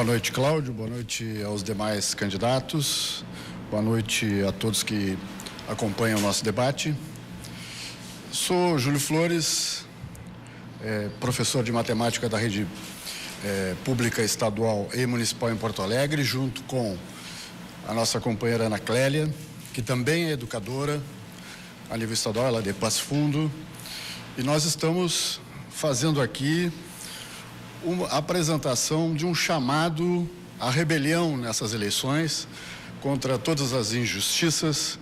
Boa noite, Cláudio. Boa noite aos demais candidatos. Boa noite a todos que acompanham o nosso debate. Sou Júlio Flores, professor de matemática da rede pública estadual e municipal em Porto Alegre, junto com a nossa companheira Ana Clélia, que também é educadora a nível estadual, ela é de Passo Fundo. E nós estamos fazendo aqui uma apresentação de um chamado à rebelião nessas eleições contra todas as injustiças,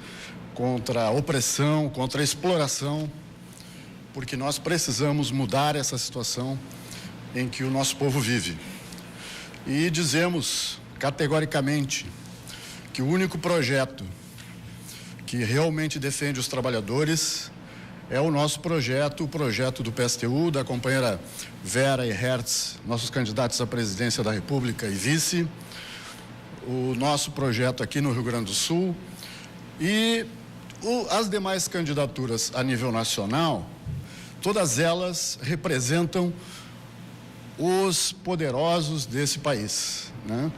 contra a opressão, contra a exploração, porque nós precisamos mudar essa situação em que o nosso povo vive. E dizemos categoricamente que o único projeto que realmente defende os trabalhadores é o nosso projeto, o projeto do PSTU, da companheira Vera e Hertz, nossos candidatos à presidência da República e vice, o nosso projeto aqui no Rio Grande do Sul e as demais candidaturas a nível nacional, todas elas representam os poderosos desse país, né?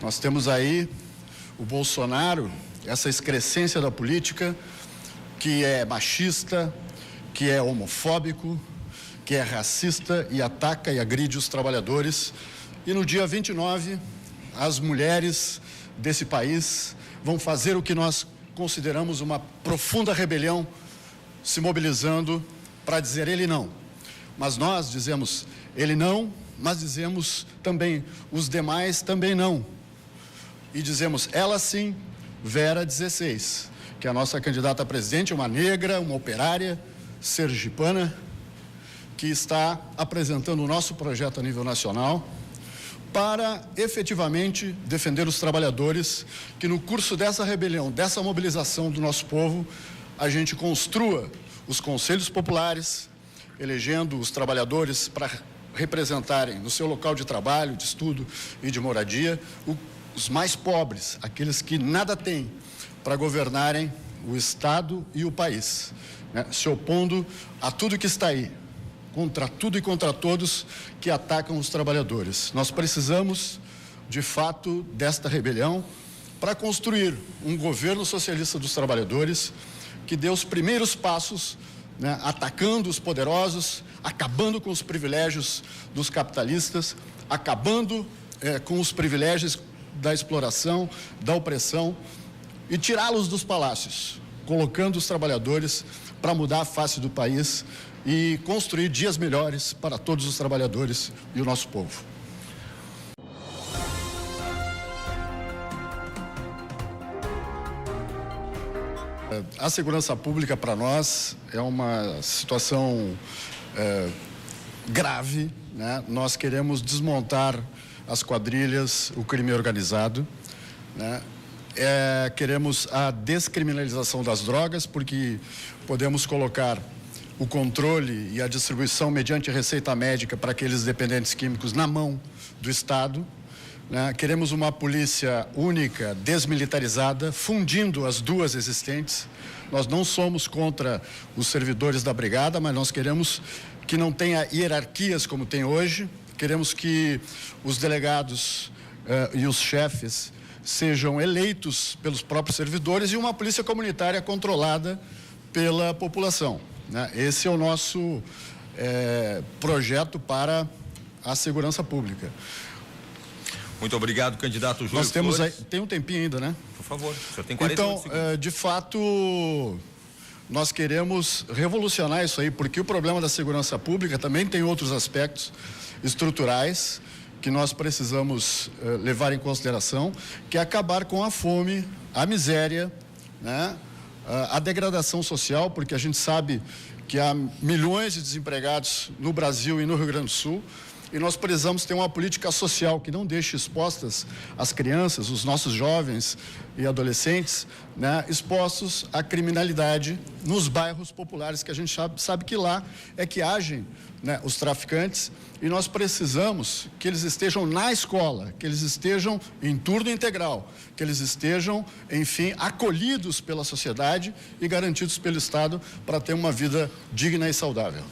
Nós temos aí o Bolsonaro, essa excrescência da política, que é machista, que é homofóbico, que é racista e ataca e agride os trabalhadores. E no dia 29, as mulheres desse país vão fazer o que nós consideramos uma profunda rebelião, se mobilizando para dizer ele não. Mas nós dizemos ele não, mas dizemos também os demais também não. E dizemos ela sim, Vera 16, que é a nossa candidata a presidente, uma negra, uma operária, sergipana, que está apresentando o nosso projeto a nível nacional para efetivamente defender os trabalhadores, que no curso dessa rebelião, dessa mobilização do nosso povo, a gente construa os conselhos populares, elegendo os trabalhadores para representarem no seu local de trabalho, de estudo e de moradia, os mais pobres, aqueles que nada têm para governarem o Estado e o país, né? Se opondo a tudo que está aí, contra tudo e contra todos que atacam os trabalhadores. Nós precisamos, de fato, desta rebelião para construir um governo socialista dos trabalhadores que dê os primeiros passos, né, atacando os poderosos, acabando com os privilégios dos capitalistas, acabando com os privilégios da exploração, da opressão e tirá-los dos palácios, colocando os trabalhadores para mudar a face do país e construir dias melhores para todos os trabalhadores e o nosso povo. A segurança pública para nós é uma situação grave, né? Nós queremos desmontar as quadrilhas, o crime organizado, né? Queremos a descriminalização das drogas, porque podemos colocar o controle e a distribuição mediante receita médica para aqueles dependentes químicos na mão do Estado, né? Queremos uma polícia única, desmilitarizada, fundindo as duas existentes. Nós não somos contra os servidores da brigada, mas nós queremos que não tenha hierarquias como tem hoje. Queremos que os delegados e os chefes sejam eleitos pelos próprios servidores e uma polícia comunitária controlada pela população, né? Esse é o nosso projeto para a segurança pública. Muito obrigado, candidato Júlio Nós temos Flores. tem um tempinho ainda, né? Por favor, o senhor tem 40 Então, segundos. de fato, nós queremos revolucionar isso aí, porque o problema da segurança pública também tem outros aspectos estruturais que nós precisamos levar em consideração, que é acabar com a fome, a miséria, né? A degradação social, porque a gente sabe que há milhões de desempregados no Brasil e no Rio Grande do Sul, e nós precisamos ter uma política social que não deixe expostas as crianças, os nossos jovens e adolescentes, né, expostos à criminalidade nos bairros populares, que a gente sabe que lá é que agem, né, os traficantes, e nós precisamos que eles estejam na escola, que eles estejam em turno integral, que eles estejam, enfim, acolhidos pela sociedade e garantidos pelo Estado para ter uma vida digna e saudável.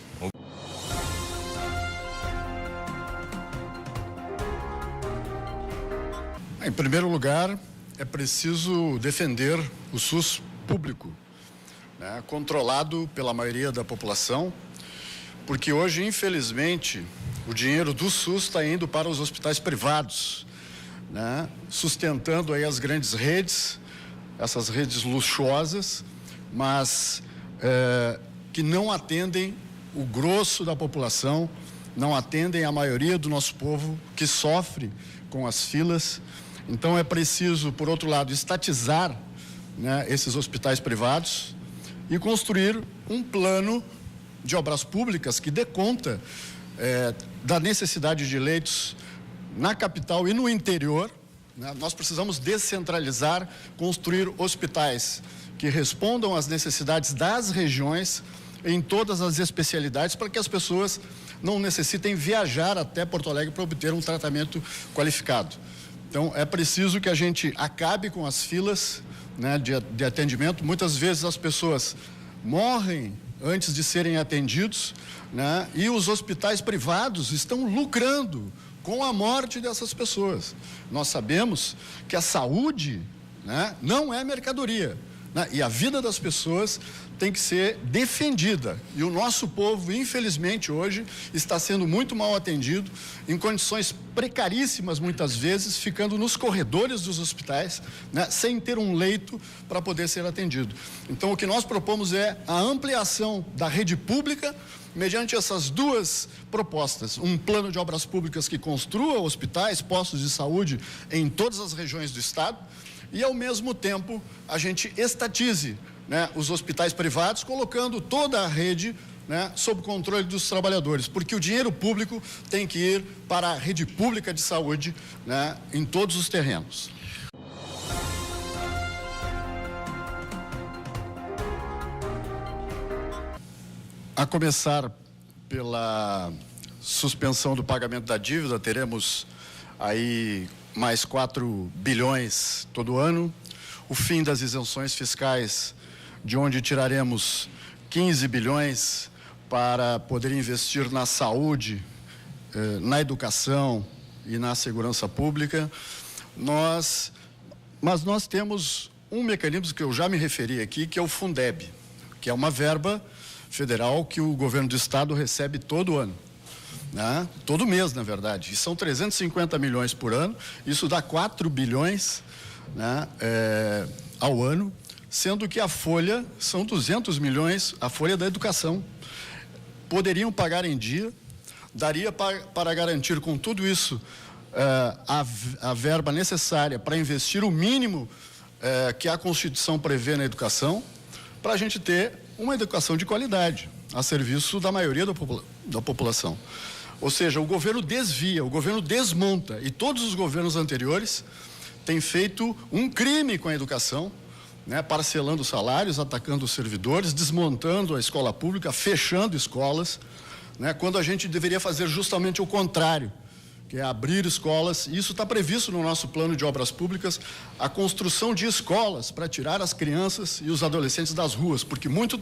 Em primeiro lugar, é preciso defender o SUS público, né, controlado pela maioria da população, porque hoje, infelizmente, o dinheiro do SUS está indo para os hospitais privados, né, sustentando aí as grandes redes, essas redes luxuosas, mas que não atendem o grosso da população, não atendem a maioria do nosso povo que sofre com as filas. Então é preciso, por outro lado, estatizar, né, esses hospitais privados e construir um plano de obras públicas que dê conta da necessidade de leitos na capital e no interior, né? Nós precisamos descentralizar, construir hospitais que respondam às necessidades das regiões em todas as especialidades, para que as pessoas não necessitem viajar até Porto Alegre para obter um tratamento qualificado. Então, é preciso que a gente acabe com as filas, né, de atendimento. Muitas vezes as pessoas morrem antes de serem atendidos, né, e os hospitais privados estão lucrando com a morte dessas pessoas. Nós sabemos que a saúde, né, não é mercadoria, né, e a vida das pessoas tem que ser defendida. E o nosso povo, infelizmente, hoje está sendo muito mal atendido, em condições precaríssimas, muitas vezes, ficando nos corredores dos hospitais, né, sem ter um leito para poder ser atendido. Então, o que nós propomos é a ampliação da rede pública, mediante essas duas propostas: um plano de obras públicas que construa hospitais, postos de saúde em todas as regiões do estado, e, ao mesmo tempo, a gente estatize, né, os hospitais privados, colocando toda a rede, né, sob controle dos trabalhadores, porque o dinheiro público tem que ir para a rede pública de saúde, né, em todos os terrenos. A começar pela suspensão do pagamento da dívida, teremos aí mais 4 bilhões todo ano, o fim das isenções fiscais, de onde tiraremos 15 bilhões para poder investir na saúde, na educação e na segurança pública. Mas nós temos um mecanismo que eu já me referi aqui, que é o Fundeb, que é uma verba federal que o governo do estado recebe todo ano, né? Todo mês, na verdade, e são 350 milhões por ano. Isso dá 4 bilhões, né, ao ano, sendo que a folha são 200 milhões, a folha da educação. Poderiam pagar em dia, daria para garantir com tudo isso a verba necessária para investir o mínimo que a Constituição prevê na educação, para a gente ter uma educação de qualidade, a serviço da maioria da população. Ou seja, o governo desvia, o governo desmonta, e todos os governos anteriores têm feito um crime com a educação, né, parcelando salários, atacando os servidores, desmontando a escola pública, fechando escolas, né, quando a gente deveria fazer justamente o contrário, que é abrir escolas. Isso está previsto no nosso plano de obras públicas, a construção de escolas para tirar as crianças e os adolescentes das ruas, porque muito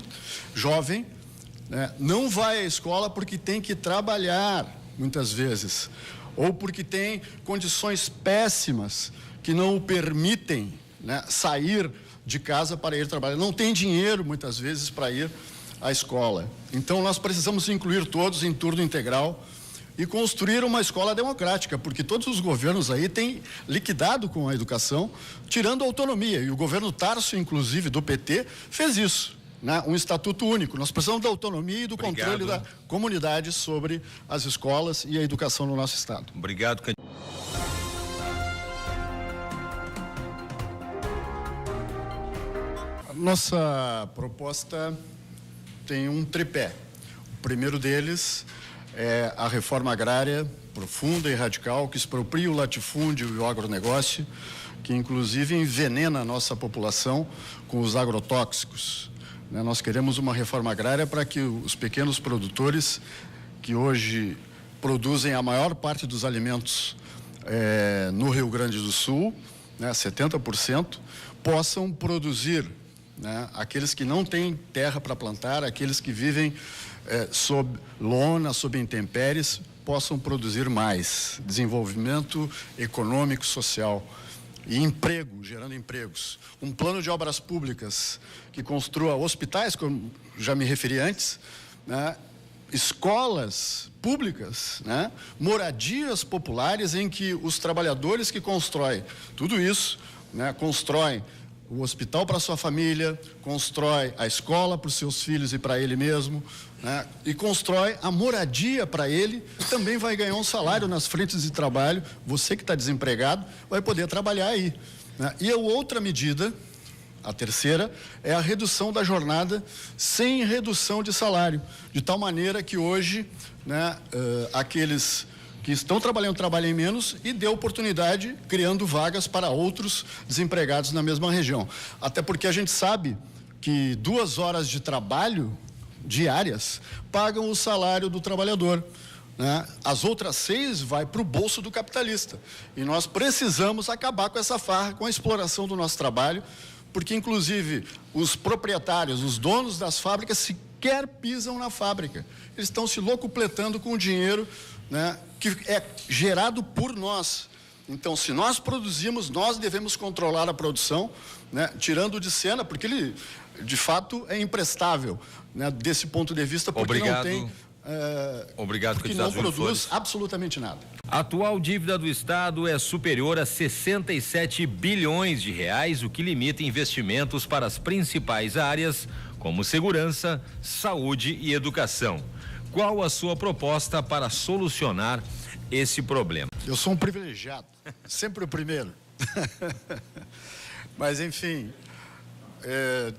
jovem, né, não vai à escola porque tem que trabalhar, muitas vezes, ou porque tem condições péssimas que não o permitem, né, sair de casa para ir trabalhar. Não tem dinheiro, muitas vezes, para ir à escola. Então, nós precisamos incluir todos em turno integral e construir uma escola democrática, porque todos os governos aí têm liquidado com a educação, tirando a autonomia. E o governo Tarso, inclusive, do PT, fez isso, né? Um estatuto único. Nós precisamos da autonomia e do controle da comunidade sobre as escolas e a educação no nosso estado. Obrigado, candidato. Nossa proposta tem um tripé. O primeiro deles é a reforma agrária profunda e radical, que expropria o latifúndio e o agronegócio, que inclusive envenena a nossa população com os agrotóxicos, né? Nós queremos uma reforma agrária para que os pequenos produtores, que hoje produzem a maior parte dos alimentos no Rio Grande do Sul, né, 70%, possam produzir, né, aqueles que não têm terra para plantar, aqueles que vivem sob lona, sob intempéries, possam produzir mais. Desenvolvimento econômico, social. e emprego, gerando empregos. Um plano de obras públicas que construa hospitais, como já me referi antes, né? Escolas públicas, né? Moradias populares em que os trabalhadores que constroem tudo isso, né? Constroem o hospital para sua família, constrói a escola para os seus filhos e para ele mesmo, né? E constrói a moradia para ele, também vai ganhar um salário nas frentes de trabalho. Você que está desempregado vai poder trabalhar aí, né? E a outra medida, a terceira, é a redução da jornada sem redução de salário, de tal maneira que hoje, né, aqueles que estão trabalhando, trabalhem menos e dê oportunidade, criando vagas para outros desempregados na mesma região. Até porque a gente sabe que 2 horas de trabalho diárias pagam o salário do trabalhador, né? As outras 6 vai para o bolso do capitalista. E nós precisamos acabar com essa farra, com a exploração do nosso trabalho, porque, inclusive, os proprietários, os donos das fábricas, sequer pisam na fábrica. Eles estão se locupletando com o dinheiro, né, que é gerado por nós. Então, se nós produzimos, nós devemos controlar a produção, né, tirando de cena, porque ele, de fato, é imprestável, né, desse ponto de vista, porque não tem... Obrigado, porque não produz absolutamente nada. A atual dívida do Estado é superior a 67 bilhões de reais, o que limita investimentos para as principais áreas, como segurança, saúde e educação. Qual a sua proposta para solucionar esse problema? Eu sou um privilegiado, sempre o primeiro. Mas, enfim,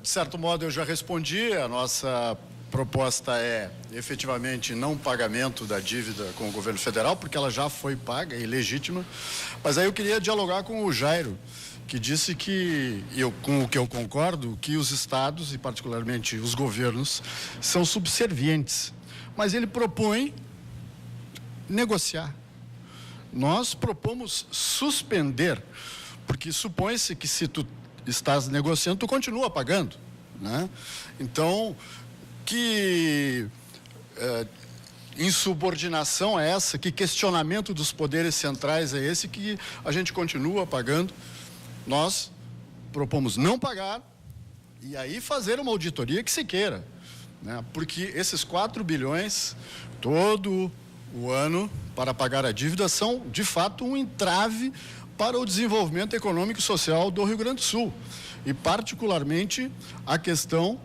de certo modo eu já respondi. A nossa proposta é efetivamente não pagamento da dívida com o governo federal, porque ela já foi paga e legítima. Mas aí eu queria dialogar com o Jairo, que disse que, com o que eu concordo, que os estados, e particularmente os governos, são subservientes. Mas ele propõe negociar. Nós propomos suspender, porque supõe-se que se tu estás negociando, tu continua pagando, né? Então, que insubordinação é essa? Que questionamento dos poderes centrais é esse que a gente continua pagando? Nós propomos não pagar e aí fazer uma auditoria que se queira, né? Porque esses 4 bilhões todo o ano para pagar a dívida são, de fato, um entrave para o desenvolvimento econômico e social do Rio Grande do Sul. E, particularmente, a questão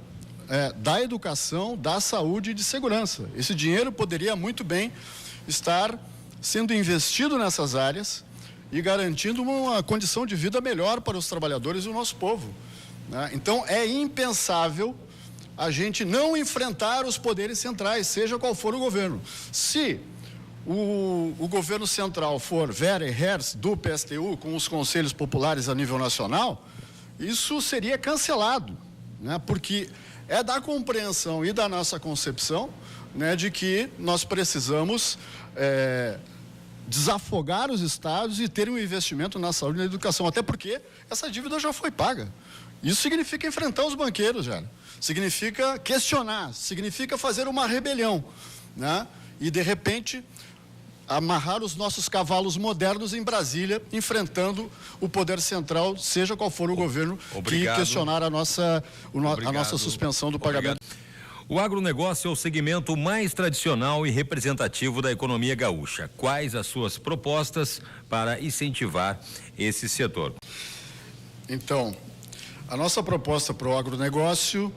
da educação, da saúde e de segurança. Esse dinheiro poderia muito bem estar sendo investido nessas áreas e garantindo uma condição de vida melhor para os trabalhadores e o nosso povo, né? Então, é impensável a gente não enfrentar os poderes centrais, seja qual for o governo. Se o governo central for Vera e Hertz do PSTU com os conselhos populares a nível nacional, isso seria cancelado, né? Porque é da compreensão e da nossa concepção, né, de que nós precisamos desafogar os estados e ter um investimento na saúde e na educação, até porque essa dívida já foi paga. Isso significa enfrentar os banqueiros, já. Significa questionar, significa fazer uma rebelião, né? E, de repente, amarrar os nossos cavalos modernos em Brasília, enfrentando o poder central, seja qual for o governo que questionar a nossa suspensão do pagamento. O agronegócio é o segmento mais tradicional e representativo da economia gaúcha. Quais as suas propostas para incentivar esse setor? Então, a nossa proposta para o agronegócio,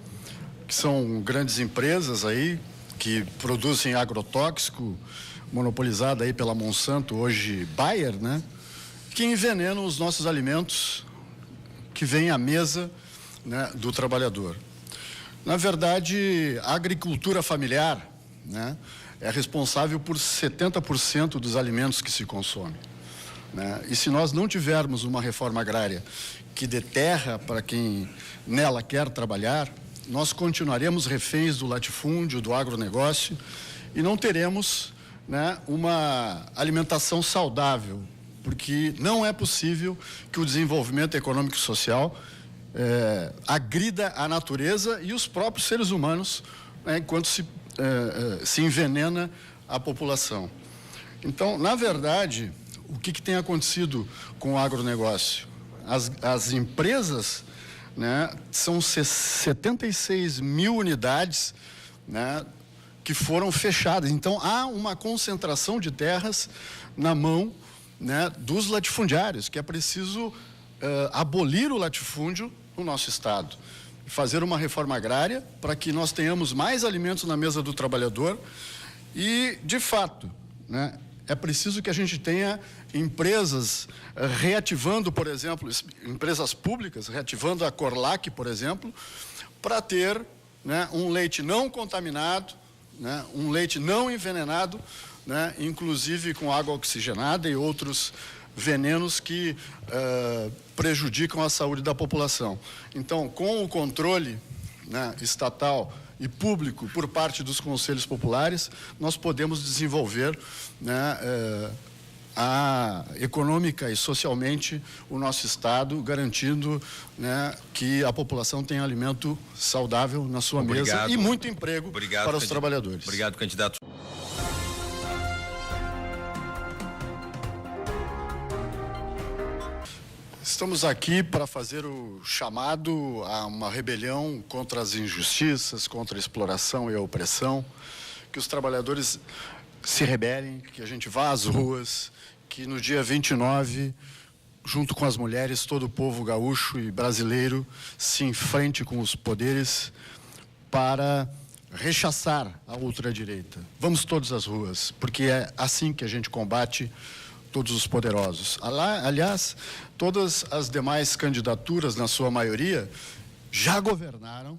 que são grandes empresas aí, que produzem agrotóxico, monopolizada aí pela Monsanto, hoje Bayer, né? Que envenenam os nossos alimentos que vêm à mesa, né, do trabalhador. Na verdade, a agricultura familiar, né, é responsável por 70% dos alimentos que se consomem, né? E se nós não tivermos uma reforma agrária que dê terra para quem nela quer trabalhar, nós continuaremos reféns do latifúndio, do agronegócio e não teremos, né, uma alimentação saudável, porque não é possível que o desenvolvimento econômico e social agrida a natureza e os próprios seres humanos, né, enquanto se envenena a população. Então, na verdade, o que tem acontecido com o agronegócio? as empresas, né, são 76 mil unidades, né, que foram fechadas. Então, há uma concentração de terras na mão, né, dos latifundiários, que é preciso abolir o latifúndio no nosso Estado. Fazer uma reforma agrária para que nós tenhamos mais alimentos na mesa do trabalhador e, de fato, né, é preciso que a gente tenha empresas reativando, por exemplo, empresas públicas, reativando a Corlac, por exemplo, para ter, né, um leite não contaminado, né, um leite não envenenado, né, inclusive com água oxigenada e outros venenos que prejudicam a saúde da população. Então, com o controle, né, estatal e público por parte dos conselhos populares, nós podemos desenvolver, né, econômica e socialmente o nosso Estado, garantindo, né, que a população tenha alimento saudável na sua mesa e muito emprego para os trabalhadores. Obrigado, candidato. Estamos aqui para fazer o chamado a uma rebelião contra as injustiças, contra a exploração e a opressão, que os trabalhadores se rebelem, que a gente vá às ruas, que no dia 29, junto com as mulheres, todo o povo gaúcho e brasileiro se enfrente com os poderes para rechaçar a ultradireita. Vamos todos às ruas, porque é assim que a gente combate todos os poderosos. Aliás, todas as demais candidaturas, na sua maioria, já governaram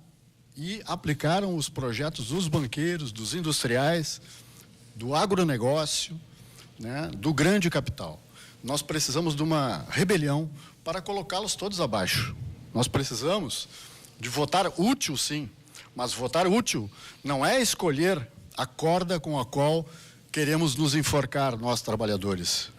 e aplicaram os projetos dos banqueiros, dos industriais, do agronegócio, né, do grande capital. Nós precisamos de uma rebelião para colocá-los todos abaixo. Nós precisamos de votar útil, sim, mas votar útil não é escolher a corda com a qual queremos nos enforcar, nós trabalhadores.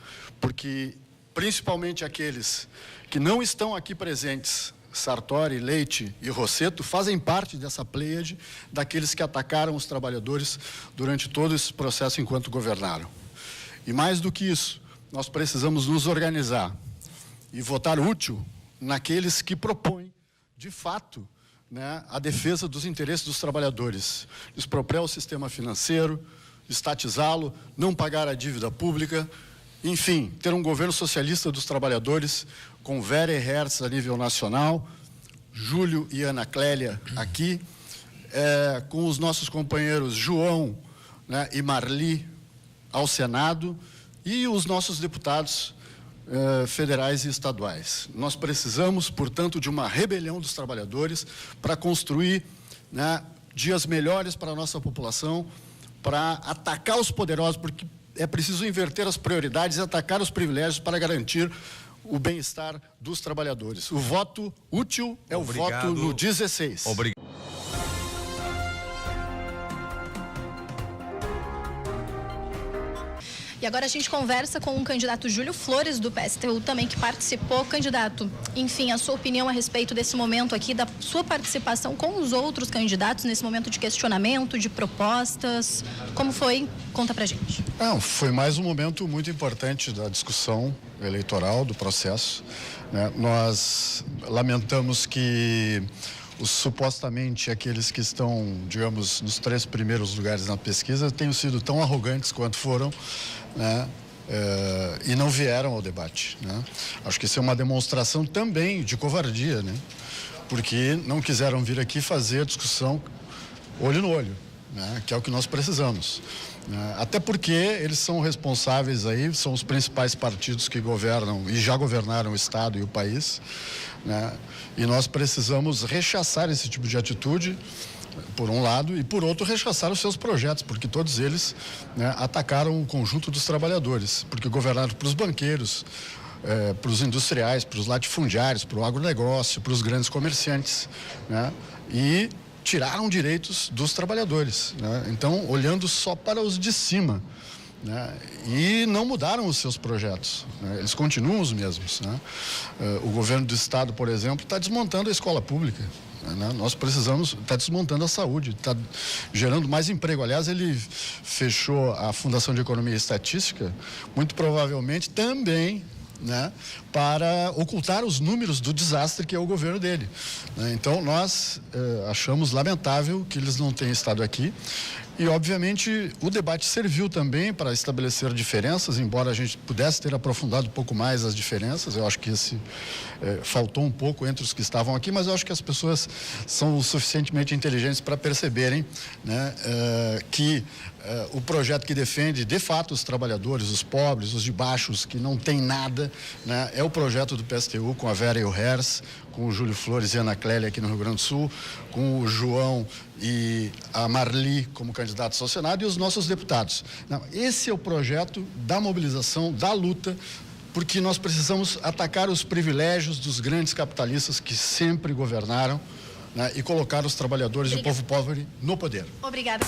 Porque, principalmente aqueles que não estão aqui presentes, Sartori, Leite e Rosseto, fazem parte dessa pleiade daqueles que atacaram os trabalhadores durante todo esse processo enquanto governaram. E mais do que isso, nós precisamos nos organizar e votar útil naqueles que propõem, de fato, né, a defesa dos interesses dos trabalhadores, expropriar o sistema financeiro, estatizá-lo, não pagar a dívida pública, enfim, ter um governo socialista dos trabalhadores com Vera e Hertz a nível nacional, Júlio e Ana Clélia aqui, com os nossos companheiros João, né, e Marli ao Senado e os nossos deputados federais e estaduais. Nós precisamos, portanto, de uma rebelião dos trabalhadores para construir, né, dias melhores para a nossa população, para atacar os poderosos, porque é preciso inverter as prioridades e atacar os privilégios para garantir o bem-estar dos trabalhadores. O voto útil é o voto no 16. Obrigado. E agora a gente conversa com o candidato Júlio Flores, do PSTU, também, que participou. Candidato, enfim, a sua opinião a respeito desse momento aqui, da sua participação com os outros candidatos nesse momento de questionamento, de propostas, como foi? Conta pra gente. Foi mais um momento muito importante da discussão eleitoral, do processo, né? Nós lamentamos que supostamente aqueles que estão, digamos, nos 3 primeiros lugares na pesquisa tenham sido tão arrogantes quanto foram, né, e não vieram ao debate, né? Acho que isso é uma demonstração também de covardia, né? Porque não quiseram vir aqui fazer a discussão olho no olho, né, que é o que nós precisamos. Até porque eles são responsáveis aí, são os principais partidos que governam e já governaram o Estado e o país, né? E nós precisamos rechaçar esse tipo de atitude, por um lado, e por outro rechaçar os seus projetos, porque todos eles, né, atacaram o conjunto dos trabalhadores, porque governaram para os banqueiros, para os industriais, para os latifundiários, para o agronegócio, para os grandes comerciantes, né? E tiraram direitos dos trabalhadores, né? Então, olhando só para os de cima, né? E não mudaram os seus projetos, né? Eles continuam os mesmos, né? O governo do estado, por exemplo, está desmontando a escola pública, né? Nós precisamos, está desmontando a saúde, está gerando mais emprego. Aliás, ele fechou a Fundação de Economia e Estatística, muito provavelmente também né, para ocultar os números do desastre que é o governo dele, né? Então, nós achamos lamentável que eles não tenham estado aqui. E, obviamente, o debate serviu também para estabelecer diferenças, embora a gente pudesse ter aprofundado um pouco mais as diferenças. Eu acho que faltou um pouco entre os que estavam aqui, mas eu acho que as pessoas são o suficientemente inteligentes para perceberem, né, que o projeto que defende, de fato, os trabalhadores, os pobres, os de baixos, que não tem nada, né, é o projeto do PSTU, com a Vera e o Hers, com o Júlio Flores e a Ana Clélia aqui no Rio Grande do Sul, com o João e a Marli como candidatos ao Senado e os nossos deputados. Não, esse é o projeto da mobilização, da luta, porque nós precisamos atacar os privilégios dos grandes capitalistas que sempre governaram, né, e colocar os trabalhadores e o povo pobre no poder. Obrigada.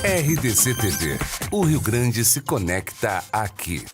RDC TV. O Rio Grande se conecta aqui.